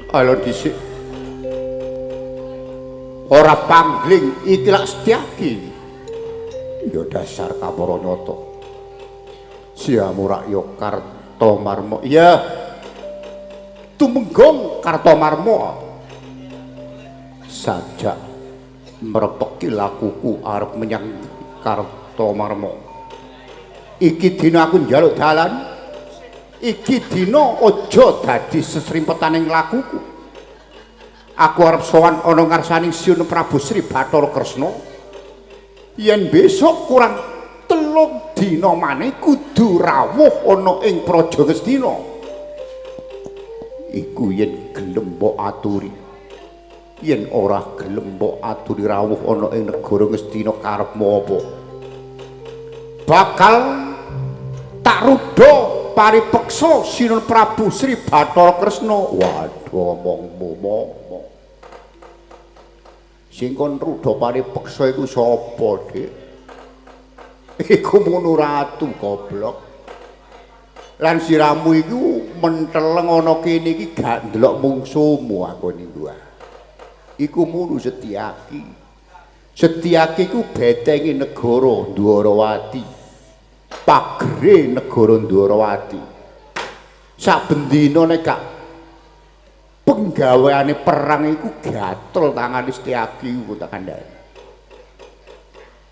Alon dhisik. Ora pangling iki lak Setyaki. Ya dasar Kamaranyata. Siamu rakya Kartamarma. Ya. Tumenggong Kartamarma. Sajak mrepeki lakuku arep menyang Kartamarma. Iki dina aku njaluk dalan. Iki dina aja dadi sesrimpetaning lakuku. Aku arep sowan ana ngarsaning Siun Prabu Sri Bathara Kresna. Yen besok kurang 3 dina maneh kudu rawuh ana ing Praja Ngastina. Iku yen gelem mbok aturi. Yen ora gelem mbok aturi rawuh ana ing negara Ngastina karepmu apa? Bakal tak rudha paripeksa Sinun Prabu Sri Bathara Kresna. Waduh omongmu. Sing kon rudha paripeksa iku sapa, Dik? Iku Munu Ratu goblok. Lan siramu iku menteleng ana kene iki gak ndelok mungsuhmu aku niku. Iku Munu Setyaki. Setyaki iku betenge negara Dwarawati. Pagere negara Dwarawati. Saben dina nek gak penggaweane perang iku gatel tangane Setyaki ku tak kandhani.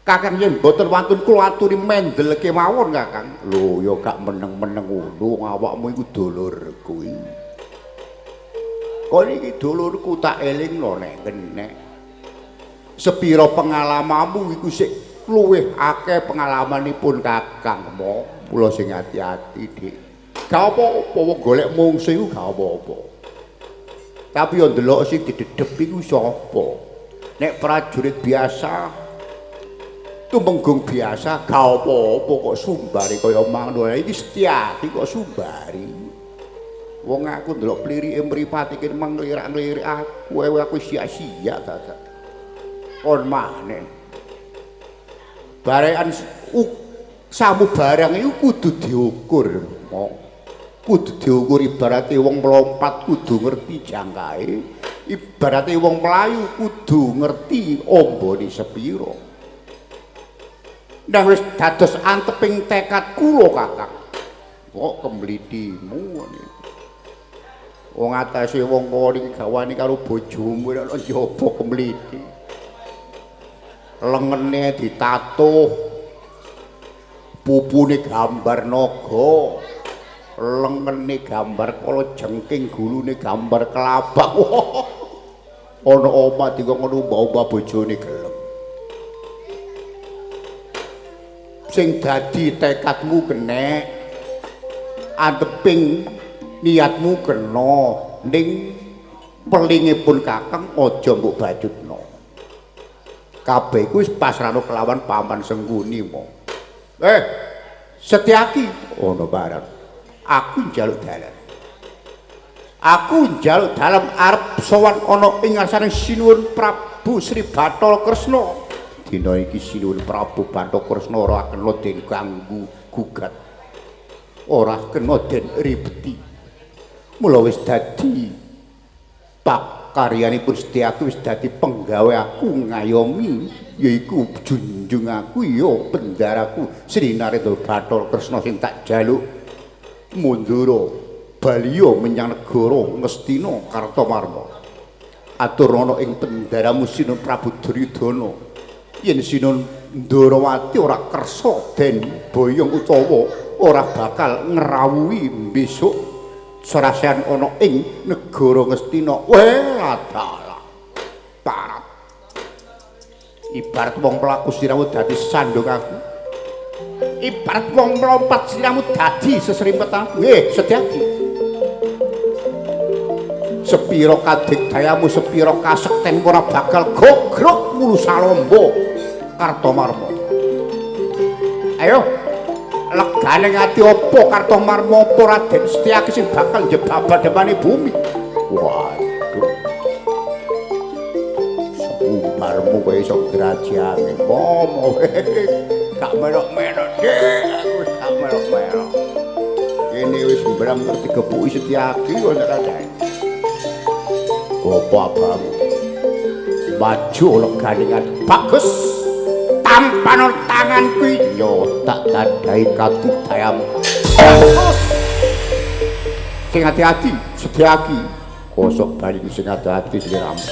Kakang yen boten wantun kula aturi mendelke mawon Kakang. Lho ya gak meneng-meneng ngono awakmu iku dulurku iki. Kon iki dulurku tak elingno nek kenek. Sepira pengalamanmu iku sik luwih akeh pengalamanipun Kakang. Mula sing ati-ati, Dik. Gak apa-apa wong golek mungsuh iku gak apa-apa. Tapi yo ndelok sing didedhep iku sapa? Nek prajurit biasa tumenggung biasa gak apa-apa kok sumbari kaya mangno. Iki Setyaki kok sumbari. Wong aku ndelok plirike mripate iki manglirak-nglirik aku sia-sia dadak. Kon maneh. Barekan samu barang iku kudu diukur. Kudu diukur ibarate wong melompat kudu ngerti jangkae. Ibarate wong mlayu kudu ngerti ombone sepira. Nang wis dados anteping tekad kula Kakang. Kok kemlitimu ngene. Wong atase wong kono iki gawane karo bojomu nek njaba kemliti. Lengene ditatuh. Pupune gambar naga. Lengene gambar kala jengking, gulune gambar kelabang. Ana omah dikon ngono mbah bojone gelem. Sing dadi tekadmu kenek, anteping niatmu kena, ning pelingipun Kakang aja mbok bajutno. Kabeh iku wis pasrahno kelawan Paman Sengguni mo. Setyaki ana barang. Aku njaluk dalan. Aku njaluk dalam arep sowan ana ing ngarsaning Sinuwun Prabu Sri Bathara Kresna. Dina iki Sinuwun Prabu Bathara Kresna ora kena den ganggu gugat. Ora kena den ribeti. Mula wis dadi pakaryanipun Setyaki wis dadi penggawe aku ngayomi yaiku junjung aku ya bendaraku Sri Narendra Bathara Kresna sing tak jaluk mundura baliya menyang negara Ngastina Kartamarma. Atur ana ing bendaramu Sinun Prabu Duryudana yen Sinun Ndarawati ora kersa den boyong utawa ora bakal ngrawuhi besok sarasehan ana ing negara Ngastina. Adalah parat ibarat wong pelaku siramu dadi sandung aku. Ibarat wong melompat siramu dadi sesrimpetan. Setyaki. Sepira kadigdayamu, sepira kasektenmu ora bakal gogrok mulu salomba Kartamarma. Ayo, legane ngati apa Kartamarma apa Raden Setyaki sing bakal njebabademane bumi. Waduh. Sumbarmu kowe iso grajane. Momo. Gak melok-melok Dik, aku gak melok-melok. Kene wis mbram ngerti gepuki Setyaki kok nek kadang. Bapak maju leganingan bagus tampanan tangan kuwi tak tandai katidayam bagus sing hati-hati sediaki kosok bali sing hati-hati sliramu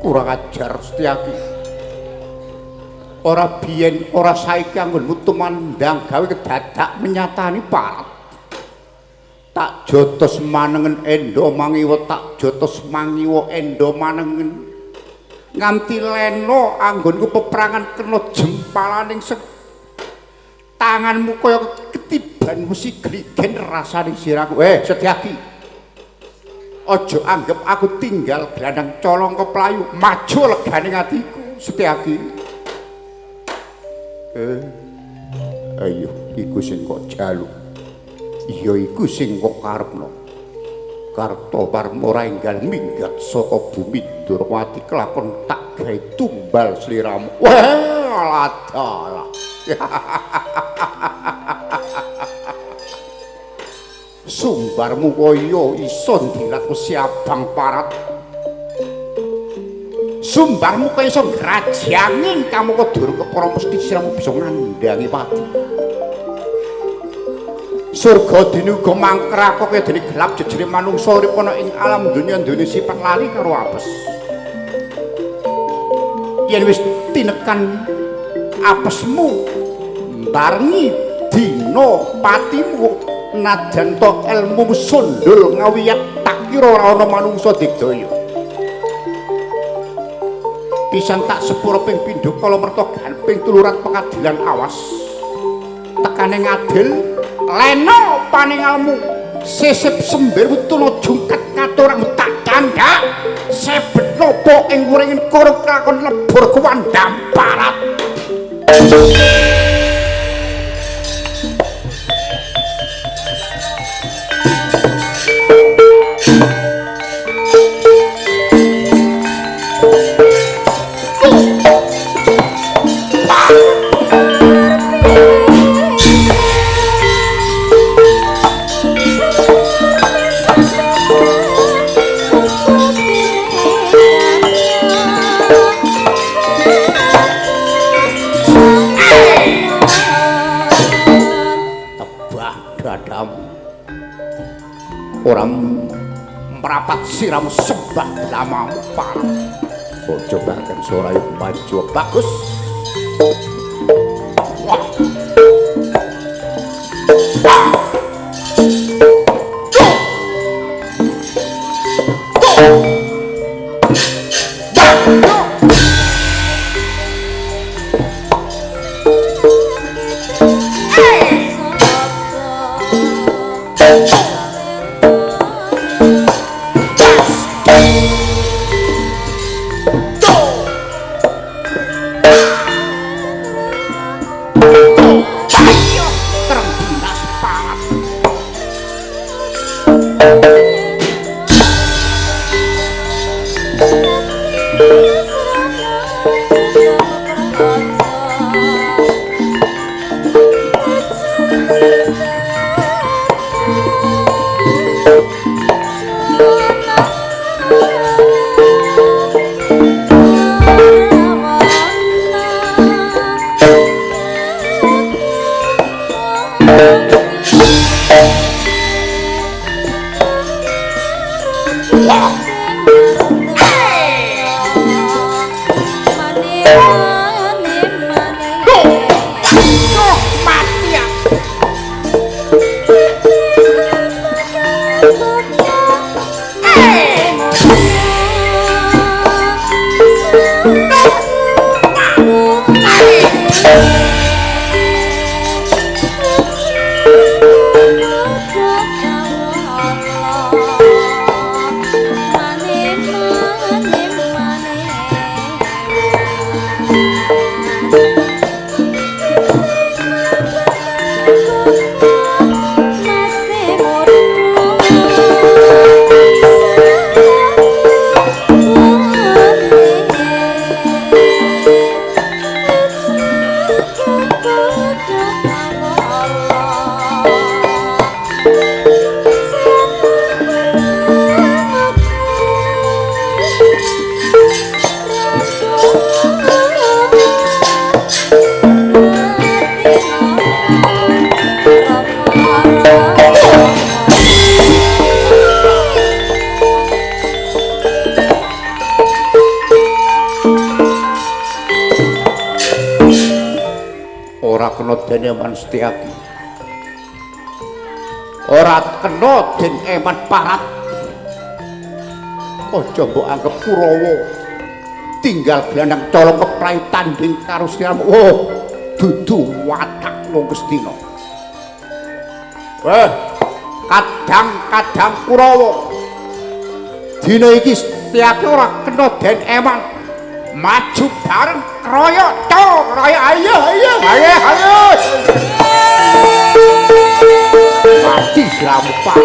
kurang ajar Setyaki. Ora biyen ora saiki anggonmu tumandang gawe kedadak menyatani parat. Tak jotos manengen endo mangiwa tak jotos mangiwa endo manengen nganti leno anggonku peperangan kena jempalaning tanganmu kaya ketiban mesti gligen rasaning sirahku. Setyaki, aja anggap aku tinggal gelandang colong keplayu, maju leganing atiku Setyaki. Ayo iku sing kok jaluk. Iya iku sing kok karepno. Kartowarma ora enggal minggat saka bumi Durmati kelakon tak gawe tumbal sliramu. Wah, ladala. Sumbarmu kaya iso ndilat mesti abang parat. Sumbarmu kaya iso ngrajanging kamu kok durung kepara mesti siramu bisa ngandangi pati. Surga dene uga mangkrakoke dene gelap jejere manungsa urip ana ing alam donya-donya sifat lali karo apes. Yen wis tinekan apesmu barengi dina patimu najan to ilmu sundul ngawiyat tak kira ora ana manungsa digdaya. Pisan tak sepura ping pindho kala merta ping tulurat pengadilan awas. Tekane ngadil leno paningalmu sisip sembir tuna jungkat katurang tak candhak sebet nopo ing wuringin kurung lakon lebur kuwandam parat. Orang merapat siram sembah lama parah. Coba kan suara yang maju bagus. Wah. ora kena den Eman Setyaki. Ora kena den Eman Parat. Aja mbok anggap Kurawa tinggal glandang colong keprayu tanding karo sliramu. Oh, dudu watak wong Kestina. Kadang-kadang Kurawa dina iki Setyaki ora kena den Eman maju bareng kroyok kroyok ayo mati sliramu Pak.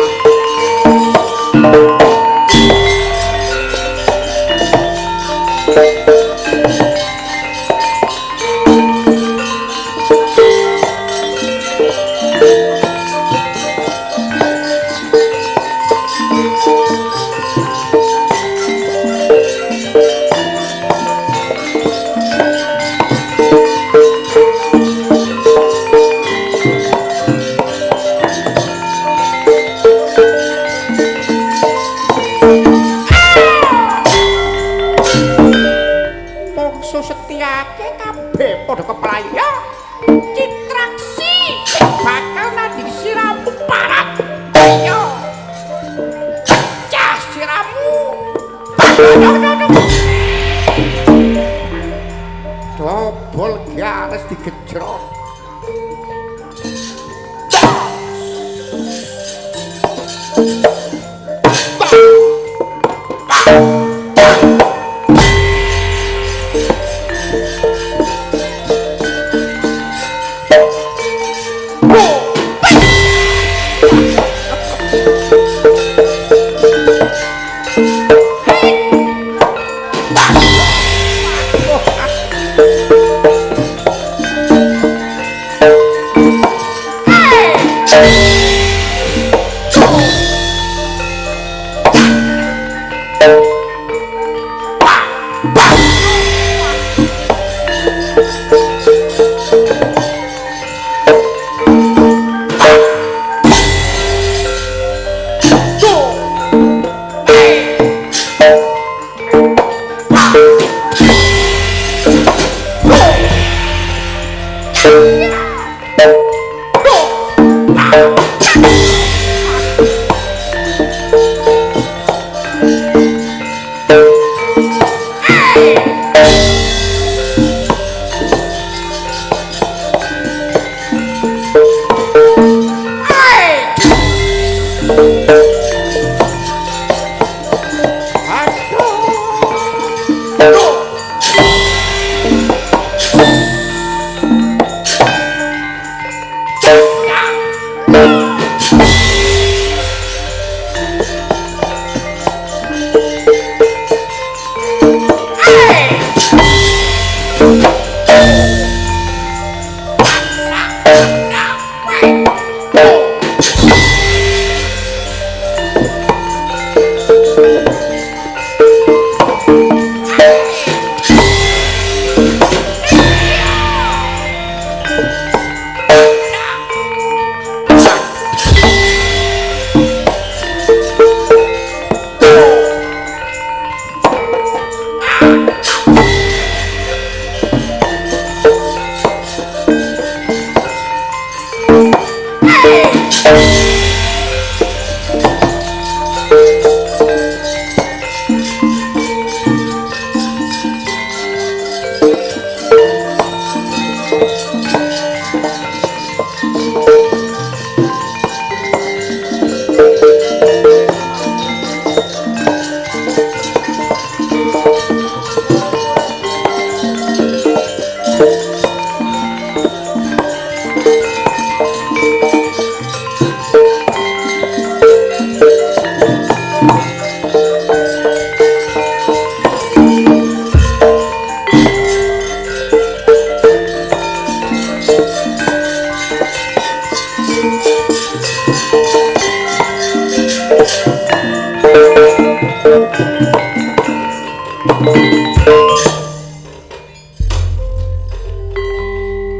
Dobol garis digejrot.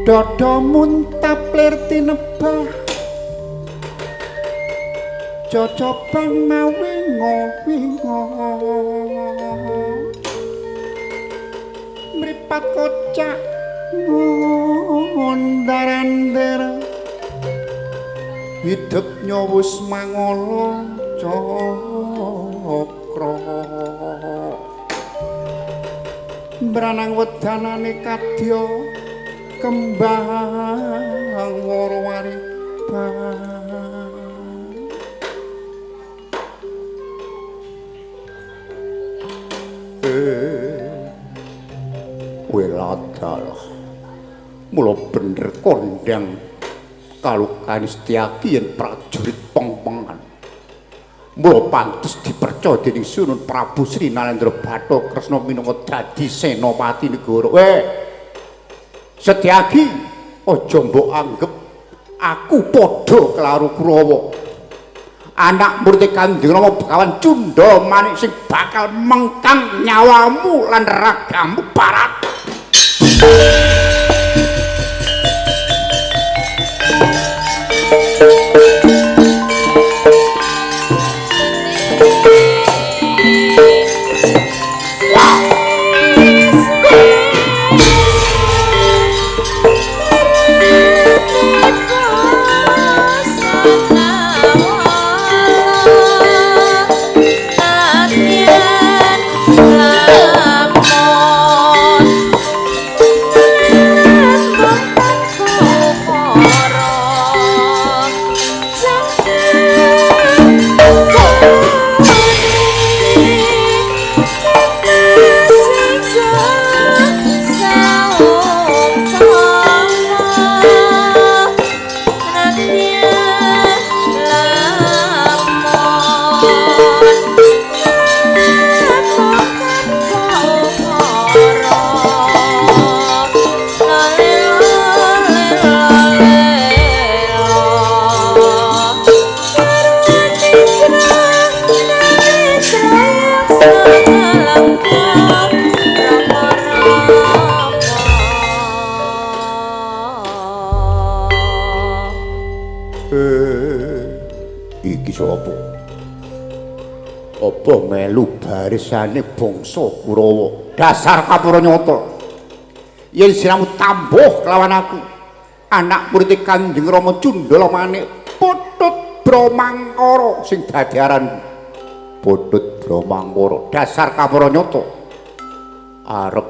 Dodo muntaplir tinebah cocobang mawingo-wingo mripat kocak ngono mondar-mandir hidupnya wis mangala cakra branang wedanane kadya kembang warwari Weladalah mula bener kondang kalukane Setyaki yen prajurit pengpengan mula pantes dipercaya dening Sunun Prabu Sri Nalendra Bathara Kresna minangka dadi senopati negara. Setyaki aja mbok anggep aku padha kelaru Kurawa. Anak murid Kanjeng Rama Begawan Cunda Manik sing bakal mengkang nyawamu lan ragamu barat. Apa melu barisane bangsa Kurawa? Dasar Kapuranyata. Yen siramu tambuh kelawan aku, anak murid Kanjeng Rama Cundala Manik, Putut Bramangkara sing dadi aran Putut Bramangkara. Dasar Kapuranyata arep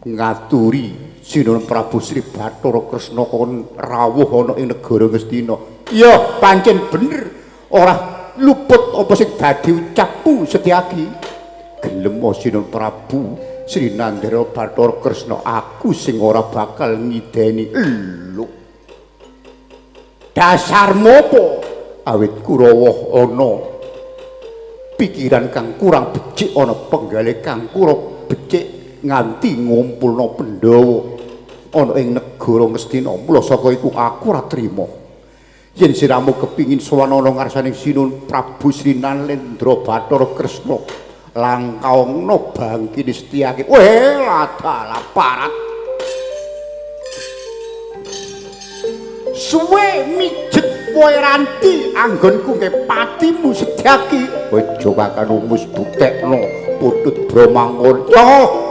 ngaturi Sinuhun Prabu Sri Bathara Kresna kon rawuh ana ing negara Ngastina. Iya, pancen bener ora luput apa sing dadi ucapku Setyaki. Gelem Sinuhun Prabu Sri Nandara Bathara Kresna aku sing ora bakal ngideni elu. Dasarmu apa? Awit Kurawa ana pikiran kang kurang becik, ana penggale kang kurang becik nganti ngumpulna Pandhawa ana ing negara Ngastina. Mula saka iku aku ora trima yen siramu kepingin sowan ana ngarsaning Sinuhun Prabu Sri Nalendra Bathara Kresna langkaungna bangkine Setyaki. Ladalah parat suwe mijet kowe ranti anggonku ke patimu Setyaki. Aja kakan umus butekno Putut Bramangkara.